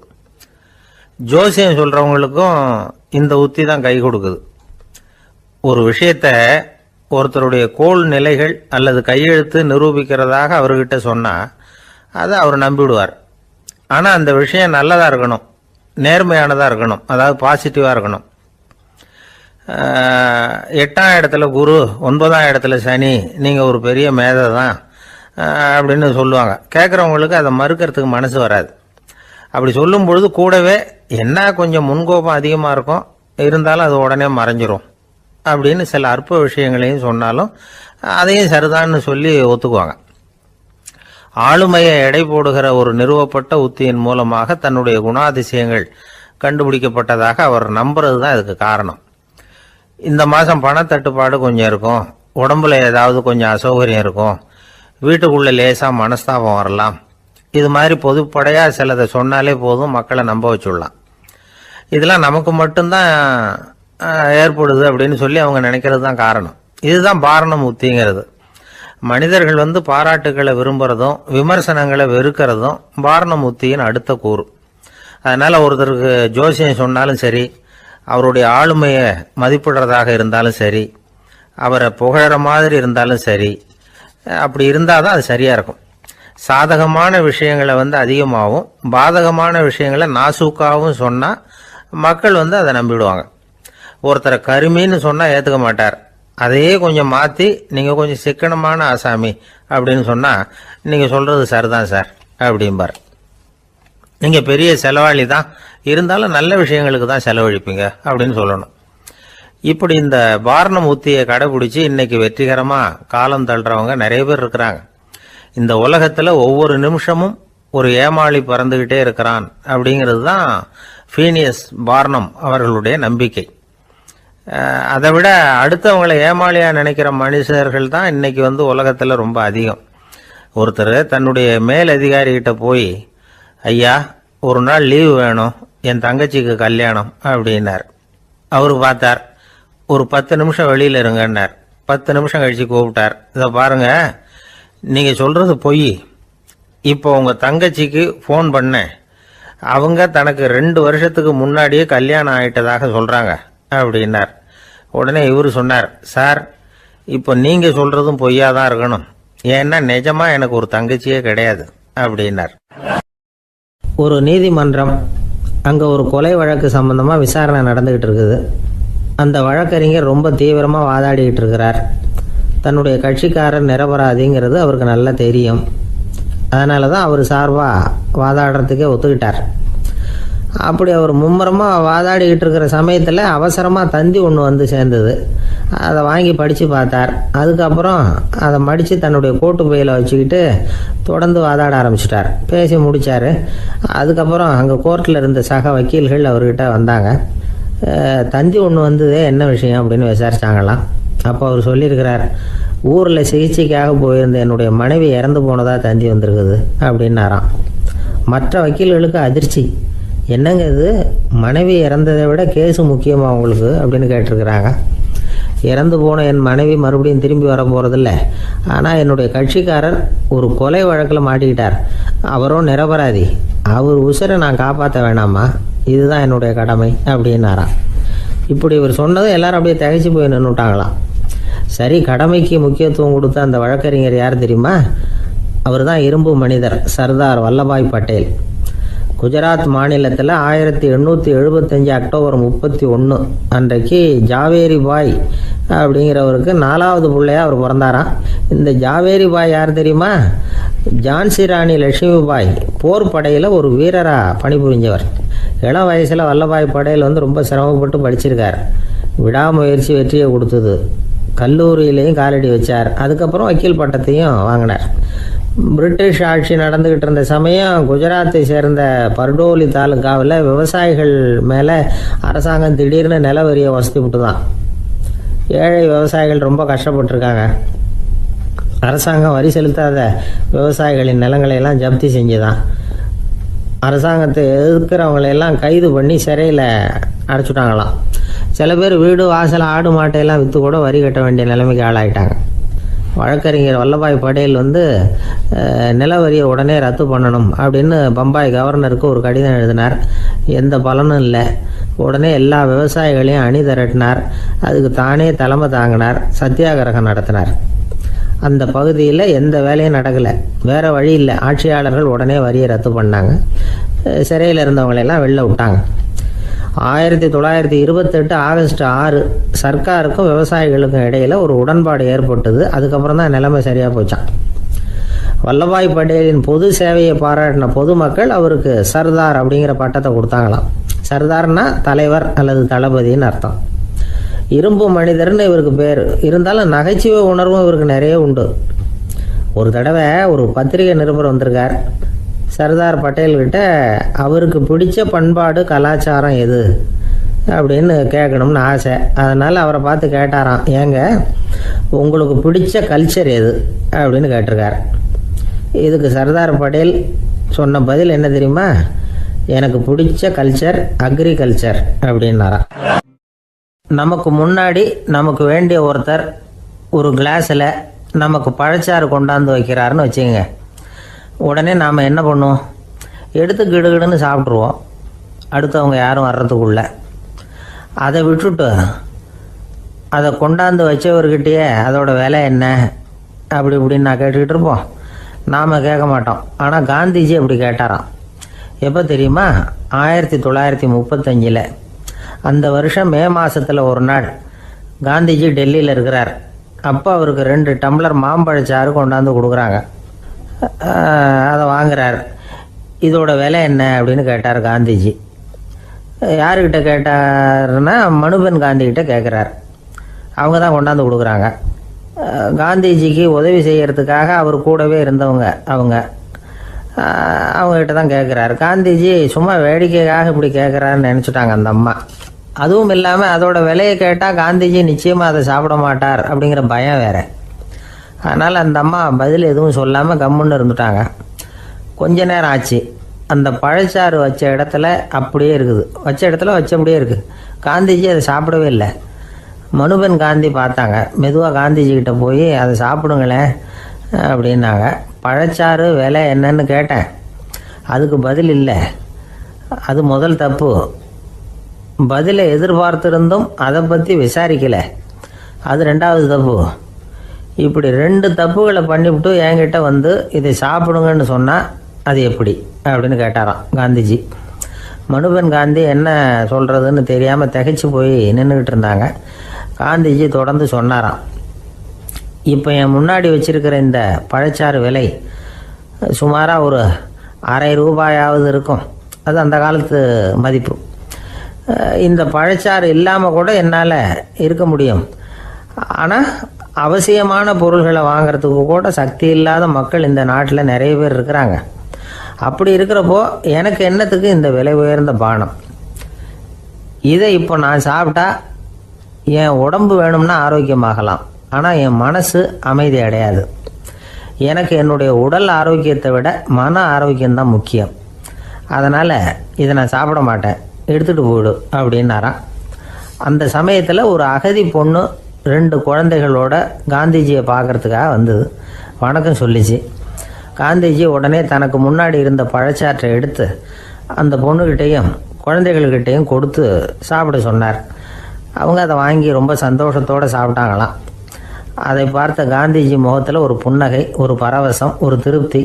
ஜோசியம் சொல்கிறவங்களுக்கும் இந்த உத்தி தான் கை கொடுக்குது. ஒரு விஷயத்த ஒருத்தருடைய கோள் நிலைகள் அல்லது கையெழுத்து நிரூபிக்கிறதாக அவர்கிட்ட சொன்னால் அதை அவர் நம்பிவிடுவார். ஆனால் அந்த விஷயம் நல்லதாக இருக்கணும், நேர்மையானதாக இருக்கணும், அதாவது பாசிட்டிவாக இருக்கணும். 8ஆம் இடத்துல குரு, 9ஆம் இடத்துல சனி, நீங்கள் ஒரு பெரிய மேதை தான் அப்படின்னு சொல்லுவாங்க. கேட்குறவங்களுக்கு அதை மறுக்கிறதுக்கு மனசு வராது. அப்படி சொல்லும் பொழுது கூடவே என்ன கொஞ்சம் முன்கோபம் அதிகமாக இருக்கும், இருந்தாலும் அது உடனே மறைஞ்சிரும் அப்படின்னு சில அற்ப விஷயங்களையும் சொன்னாலும் அதையும் சரிதான்னு சொல்லி ஒத்துக்குவாங்க. ஆளுமையை எடை போடுகிற ஒரு நிறுவப்பட்ட உத்தியின் மூலமாக தன்னுடைய குணாதிசயங்கள் கண்டுபிடிக்கப்பட்டதாக அவர் நம்புறது தான் இதுக்கு காரணம். இந்த மாதம் பணத்தட்டுப்பாடு கொஞ்சம் இருக்கும், உடம்புல ஏதாவது கொஞ்சம் அசௌகரியம் இருக்கும், வீட்டுக்குள்ளே லேசாக மனஸ்தாபம் வரலாம். இது மாதிரி பொதுப்படையாக சிலதை சொன்னாலே போதும், மக்களை நம்ப வச்சுடலாம். இதெல்லாம் நமக்கு மட்டும்தான் ஏற்படுது அப்படின்னு சொல்லி அவங்க நினைக்கிறது தான் காரணம். இதுதான் பார்னம் உத்திங்கிறது. மனிதர்கள் பாராட்டுகளை விரும்புகிறதும் விமர்சனங்களை வெறுக்கிறதும் பார்னம் உத்தியின் அடுத்த கூறு. அதனால் ஒருத்தருக்கு ஜோசியம் சொன்னாலும் சரி, அவருடைய ஆளுமையை மதிப்பிடுறதாக இருந்தாலும் சரி, அவரை புகழற மாதிரி இருந்தாலும் சரி, அப்படி இருந்தால் தான் அது சரியாக இருக்கும். சாதகமான விஷயங்களை அதிகமாகவும் பாதகமான விஷயங்களை நாசூக்காகவும் சொன்னால் மக்கள் அதை நம்பிடுவாங்க. ஒருத்தரை கருமின்னு சொன்னால் ஏற்றுக்க மாட்டார். அதையே கொஞ்சம் மாற்றி நீங்கள் கொஞ்சம் சிக்கனமான ஆசாமி அப்படின்னு சொன்னால் நீங்கள் சொல்கிறது சரிதான் சார் அப்படிம்பார். நீங்கள் பெரிய செலவாளி தான், இருந்தாலும் நல்ல விஷயங்களுக்கு தான் செலவழிப்பீங்க அப்படின்னு சொல்லணும். இப்படி இந்த பார்னம் உத்தியை கடைபிடிச்சி இன்னைக்கு வெற்றிகரமாக காலம் தள்ளுறவங்க நிறைய பேர் இருக்கிறாங்க. இந்த உலகத்தில் ஒவ்வொரு நிமிஷமும் ஒரு ஏமாளி பறந்துக்கிட்டே இருக்கிறான் அப்படிங்கிறது தான் ஃபீனியஸ் பார்னம் அவர்களுடைய நம்பிக்கை. அதை விட அடுத்தவங்களை ஏமாளியாக நினைக்கிற மனுஷர்கள் தான் இன்னைக்கு உலகத்தில் ரொம்ப அதிகம். ஒருத்தர் தன்னுடைய மேல் அதிகாரிகிட்ட போய், ஐயா ஒரு நாள் லீவு வேணும், என் தங்கச்சிக்கு கல்யாணம் அப்படின்னார். அவர் பார்த்தார், ஒரு 10 நிமிஷம் வெளியில் இருங்கன்னார். 10 நிமிஷம் கழித்து கூப்பிட்டார், இதை பாருங்க, நீங்கள் சொல்கிறது பொய். இப்போ உங்கள் தங்கச்சிக்கு ஃபோன் பண்ணேன், அவங்க தனக்கு 2 வருஷத்துக்கு முன்னாடியே கல்யாணம் ஆகிட்டதாக சொல்கிறாங்க அப்படின்னார். உடனே இவர் சொன்னார், சார் இப்போ நீங்கள் சொல்கிறதும் பொய்யா தான் இருக்கணும், ஏன்னா நிஜமாக எனக்கு ஒரு தங்கச்சியே கிடையாது அப்படின்னார். ஒரு நீதிமன்றம், அங்கே ஒரு கொலை வழக்கு சம்பந்தமாக விசாரணை நடந்துக்கிட்டு இருக்குது. அந்த வழக்கறிஞர் ரொம்ப தீவிரமாக வாதாடிக்கிட்டு இருக்கிறார். தன்னுடைய கட்சிக்காரர் நிரபராதிங்கிறது அவருக்கு நல்லா தெரியும். அதனால தான் அவர் சார்பாக வாதாடுறதுக்கே ஒத்துக்கிட்டார். அப்படி அவர் மும்முரமாக வாதாடிக்கிட்டு இருக்கிற சமயத்தில் அவசரமாக தந்தி ஒன்று சேர்ந்தது. அதை வாங்கி படித்து பார்த்தார். அதுக்கப்புறம் அதை மடித்து தன்னுடைய கோட்டு பையில் வச்சுக்கிட்டு தொடர்ந்து வாதாட ஆரம்பிச்சிட்டார். பேசி முடித்தார். அதுக்கப்புறம் அங்கே கோர்ட்டில் இருந்த சக வக்கீல்கள் அவர்கிட்ட வந்தாங்க. தந்தி ஒன்று வந்ததே, என்ன விஷயம் அப்படின்னு விசாரிச்சாங்களாம். அப்போ அவர் சொல்லியிருக்கிறார், ஊரில் சிகிச்சைக்காக போயிருந்த என்னுடைய மனைவி இறந்து போனதாக தந்தி வந்திருக்குது அப்படின்னாராம். மற்ற வக்கீல்களுக்கு அதிர்ச்சி. என்னங்க இது, மனைவி இறந்ததை விட கேஸு முக்கியமாக உங்களுக்கு அப்படின்னு கேட்டிருக்கிறாங்க. இறந்து போன என் மனைவி மறுபடியும் திரும்பி வர போகிறதில்ல, ஆனால் என்னுடைய கட்சிக்காரர் ஒரு கொலை வழக்கில் மாட்டிக்கிட்டார், அவரும் நிரபராதி, அவர் உசுரை நான் காப்பாற்ற வேணாமா, இதுதான் என்னுடைய கடமை அப்படின்னாராம். இப்படி இவர் சொன்னதும் எல்லாரும் அப்படியே திகைச்சு போய் நின்றுட்டாங்களாம். சரி, கடமைக்கு முக்கியத்துவம் கொடுத்த அந்த வழக்கறிஞர் யார் தெரியுமா? அவர் தான் இரும்பு மனிதர் சர்தார் வல்லபாய் பட்டேல். குஜராத் மாநிலத்தில் 1875 அக்டோபர் 31 அன்றைக்கு ஜாவேரி பாய் அப்படிங்கிறவருக்கு 4வது பிள்ளையா அவர் பிறந்தாராம். இந்த ஜாவேரி பாய் யார் தெரியுமா? ஜான்சி ராணி லட்சுமி பாய் போர் படையில் ஒரு வீரராக பணிபுரிஞ்சவர். இளம் வயசில் வல்லபாய் பட்டேல் ரொம்ப சிரமப்பட்டு படிச்சிருக்கார். விடாமுயற்சி வெற்றியை கொடுத்தது. கல்லூரியிலையும் காலடி வச்சார். அதுக்கப்புறம் வக்கீல் பட்டத்தையும் வாங்கினார். பிரிட்டிஷ் ஆட்சி நடந்துக்கிட்டு இருந்த சமயம் குஜராத்தை சேர்ந்த பர்டோலி தாலுக்காவில் விவசாயிகள் மேலே அரசாங்கம் திடீர்னு நில வரியை வசதி விட்டு தான். ஏழை விவசாயிகள் ரொம்ப கஷ்டப்பட்டுருக்காங்க. அரசாங்கம் வரி செலுத்தாத விவசாயிகளின் நிலங்களையெல்லாம் ஜப்தி செஞ்சுதான். அரசாங்கத்தை எதிர்க்கிறவங்களையெல்லாம் கைது பண்ணி சிறையில் அடைச்சிட்டாங்களாம். சில பேர் வீடு வாசல் ஆடு மாட்டையெல்லாம் விற்று கூட வரி கட்ட வேண்டிய நிலைமைக்கு ஆளாயிட்டாங்க. வழக்கறிஞர் வல்லபாய் படேல் நில வரியை உடனே ரத்து பண்ணணும் அப்படின்னு பம்பாய் கவர்னருக்கு ஒரு கடிதம் எழுதினார். எந்த பலனும் இல்லை. உடனே எல்லா விவசாயிகளையும் அணி திரட்டினார். அதுக்கு தானே தலைமை தாங்கினார். சத்தியாகிரகம் நடத்தினார். அந்த பகுதியில் எந்த வேலையும் நடக்கலை. வேறு வழி இல்லை. ஆட்சியாளர்கள் உடனே வரியை ரத்து பண்ணாங்க. சிறையில் இருந்தவங்களெல்லாம் வெளில விட்டாங்க. 1928 ஆகஸ்ட் 6 சர்க்காருக்கும் விவசாயிகளுக்கும் இடையில் ஒரு உடன்பாடு ஏற்பட்டது. அதுக்கப்புறம் தான் நிலைமை சரியாக போச்சான். வல்லபாய் பட்டேலின் பொது சேவையை பாராட்டின பொதுமக்கள் அவருக்கு சர்தார் அப்படிங்கிற பட்டத்தை கொடுத்தாங்களாம். சர்தார்னா தலைவர் அல்லது தளபதின்னு அர்த்தம். இரும்பு மனிதர்னு இவருக்கு பேர். இருந்தாலும் நகைச்சுவை உணர்வும் இவருக்கு நிறைய உண்டு. ஒரு தடவை ஒரு பத்திரிகை நிருபர் வந்திருக்கார். சர்தார் பட்டேல்கிட்ட அவருக்கு பிடிச்ச பண்பாடு கலாச்சாரம் எது அப்படின்னு கேட்கணும்னு ஆசை. அதனால் அவரை பார்த்து கேட்டாராம், ஏங்க உங்களுக்கு பிடிச்ச கல்ச்சர் எது அப்படின்னு கேட்டிருக்கார். இதுக்கு சர்தார் பட்டேல் சொன்ன பதில் என்ன தெரியுமா? எனக்கு பிடிச்ச கல்ச்சர் அக்ரிகல்ச்சர் அப்படின்னாராம். நமக்கு முன்னாடி நமக்கு வேண்டிய ஒருத்தர் ஒரு கிளாஸில் நமக்கு பழச்சாறு கொண்டாந்து வைக்கிறாருன்னு வச்சுக்கோங்க. உடனே நாம் என்ன பண்ணுவோம்? எடுத்து கிடுகிடுன்னு சாப்பிட்ருவோம், அடுத்தவங்க யாரும் வர்றதுக்குள்ள. அதை விட்டுட்டு அதை கொண்டாந்து வச்சவர்கிட்டயே அதோட விலை என்ன அப்படி இப்படின்னு நான் கேட்டுக்கிட்டு இருப்போம். நாம் கேட்க மாட்டோம். ஆனால் காந்திஜி அப்படி கேட்டாராம். எப்போ தெரியுமா? 1935. அந்த வருஷம் மே மாதத்தில் ஒரு நாள் காந்திஜி டெல்லியில் இருக்கிறார். அப்போ அவருக்கு 2 டம்ளர் மாம்பழச்சாறு கொண்டாந்து கொடுக்குறாங்க. அதை வாங்குறார். இதோட விலை என்ன அப்படின்னு கேட்டார் காந்திஜி. யாருக்கிட்ட கேட்டாருன்னா மனுபென் காந்திகிட்ட கேட்குறார். அவங்க தான் கொண்டாந்து கொடுக்குறாங்க. காந்திஜிக்கு உதவி செய்கிறதுக்காக அவர் கூடவே இருந்தவங்க அவங்ககிட்ட தான் கேட்குறாரு. காந்திஜி சும்மா வேடிக்கைக்காக இப்படி கேட்குறாருன்னு நினச்சிட்டாங்க அந்த அம்மா. அதுவும் இல்லாமல் அதோட விலையை கேட்டால் காந்திஜி நிச்சயமாக அதை சாப்பிட மாட்டார் அப்படிங்கிற பயம் வேறு. அதனால் அந்த அம்மா பதில் எதுவும் சொல்லாமல் கம்முன்னு இருந்துட்டாங்க. கொஞ்ச நேரம் ஆச்சு. அந்த பழச்சாறு வச்ச இடத்துல அப்படியே இருக்குது. வச்ச இடத்துல வச்சபடியே இருக்குது. காந்திஜி அதை சாப்பிடவே இல்லை. மனுபென் காந்தி பார்த்தாங்க. மெதுவாக காந்திஜிக்கிட்ட போய் அதை சாப்பிடுங்களேன் அப்படின்னாங்க. பழச்சாறு விலை என்னன்னு கேட்டேன். அதுக்கு பதில் இல்லை. அது முதல் தப்பு. பதிலை எதிர்பார்த்திருந்தும் அதை பற்றி விசாரிக்கலை. அது 2வது தப்பு. இப்படி 2 தப்புகளை பண்ணிவிட்டு என்கிட்ட இதை சாப்பிடுங்கன்னு சொன்னால் அது எப்படி அப்படின்னு கேட்டாராம் காந்திஜி. மனுபென் காந்தி என்ன சொல்கிறதுன்னு தெரியாமல் திகைச்சு போய் நின்றுக்கிட்டு இருந்தாங்க. காந்திஜி தொடர்ந்து சொன்னாராம், இப்போ என் முன்னாடி வச்சிருக்கிற இந்த பழச்சாறு விலை சுமாராக ஒரு ₹1/2 இருக்கும். அது அந்த காலத்து மதிப்பு. இந்த பழச்சாறு இல்லாமல் கூட என்னால் இருக்க முடியும். ஆனால் அவசியமான பொருள்களை வாங்கிறதுக்கு கூட சக்தி இல்லாத மக்கள் இந்த நாட்டில் நிறைய பேர் இருக்கிறாங்க. அப்படி இருக்கிறப்போ எனக்கு என்னத்துக்கு இந்த விலை உயர்ந்த பானம்? இதை இப்போ நான் சாப்பிட்டா என் உடம்பு வேணும்னா ஆரோக்கியமாகலாம், ஆனால் என் மனசு அமைதி அடையாது. எனக்கு என்னுடைய உடல் ஆரோக்கியத்தை விட மன ஆரோக்கியம்தான் முக்கியம். அதனால் இதை நான் சாப்பிட மாட்டேன், எடுத்துகிட்டு போயிடு அப்படின்னாராம். அந்த சமயத்தில் ஒரு அகதி பொண்ணு 2 குழந்தைகளோட காந்திஜியை பார்க்குறதுக்காக வந்தது. வணக்கம் சொல்லிச்சு. காந்திஜி உடனே தனக்கு முன்னாடி இருந்த பழச்சாற்றை எடுத்து அந்த பொண்ணுக்கிட்டையும் குழந்தைகள்கிட்டையும் கொடுத்து சாப்பிட சொன்னார். அவங்க அதை வாங்கி ரொம்ப சந்தோஷத்தோடு சாப்பிட்டாங்களாம். அதை பார்த்த காந்திஜி முகத்தில் ஒரு புன்னகை, ஒரு பரவசம், ஒரு திருப்தி.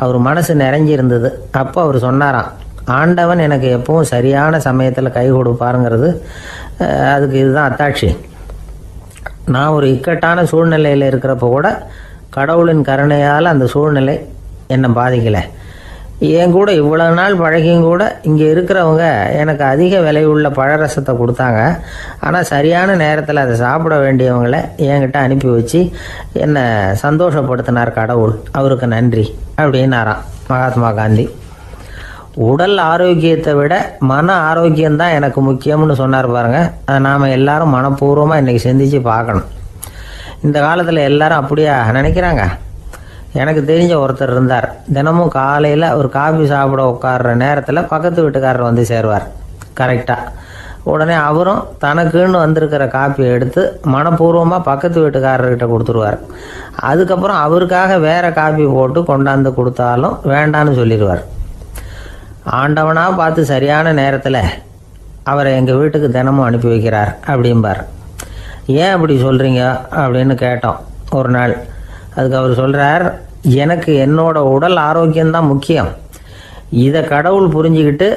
அவர் மனசு நிறைஞ்சி இருந்தது. அப்போ அவர் சொன்னாராம், ஆண்டவன் எனக்கு எப்பவும் சரியான சமயத்தில் கை கொடுப்பாருங்கிறது அதுக்கு இதுதான் அத்தாட்சி. நான் ஒரு இக்கட்டான சூழ்நிலையில் இருக்கிறப்ப கூட கடவுளின் கருணையால் அந்த சூழ்நிலை என்னை பாதிக்கலை. என் கூட இவ்வளவு நாள் பழகியும் கூட இங்கே இருக்கிறவங்க எனக்கு அதிக விலை உள்ள பழரசத்தை கொடுத்தாங்க. ஆனால் சரியான நேரத்தில் அதை சாப்பிட வேண்டியவங்களை என்கிட்ட அனுப்பி வச்சு என்னை சந்தோஷப்படுத்தினார் கடவுள், அவருக்கு நன்றி அப்படின்னாராம் மகாத்மா காந்தி. உடல் ஆரோக்கியத்தை விட மன ஆரோக்கியம்தான் எனக்கு முக்கியம்னு சொன்னார் பாருங்க. அதை நாம் எல்லாரும் மனப்பூர்வமாக இன்றைக்கி சிந்திச்சு பார்க்கணும். இந்த காலத்தில் எல்லாரும் அப்படியா நினைக்கிறாங்க? எனக்கு தெரிஞ்ச ஒருத்தர் இருந்தார். தினமும் காலையில் ஒரு காஃபி சாப்பிட உட்கார்ற நேரத்தில் பக்கத்து வீட்டுக்காரர் வந்து சேருவார் கரெக்டாக. உடனே அவரும் தனக்குன்னு வந்திருக்கிற காப்பியை எடுத்து மனப்பூர்வமாக பக்கத்து வீட்டுக்காரர்கிட்ட கொடுத்துருவார். அதுக்கப்புறம் அவருக்காக வேறு காப்பி போட்டு கொண்டாந்து கொடுத்தாலும் வேண்டான்னு சொல்லிடுவார். ஆண்டவனாக பார்த்து சரியான நேரத்தில் அவரை எங்கள் வீட்டுக்கு தினமும் அனுப்பி வைக்கிறார் அப்படிம்பார். ஏன் அப்படி சொல்கிறீங்க அப்படின்னு கேட்டோம் ஒரு நாள். அதுக்கு அவர் சொல்கிறார், எனக்கு என்னோட உடல் ஆரோக்கியம்தான் முக்கியம். இதை கடவுள் புரிஞ்சுக்கிட்டு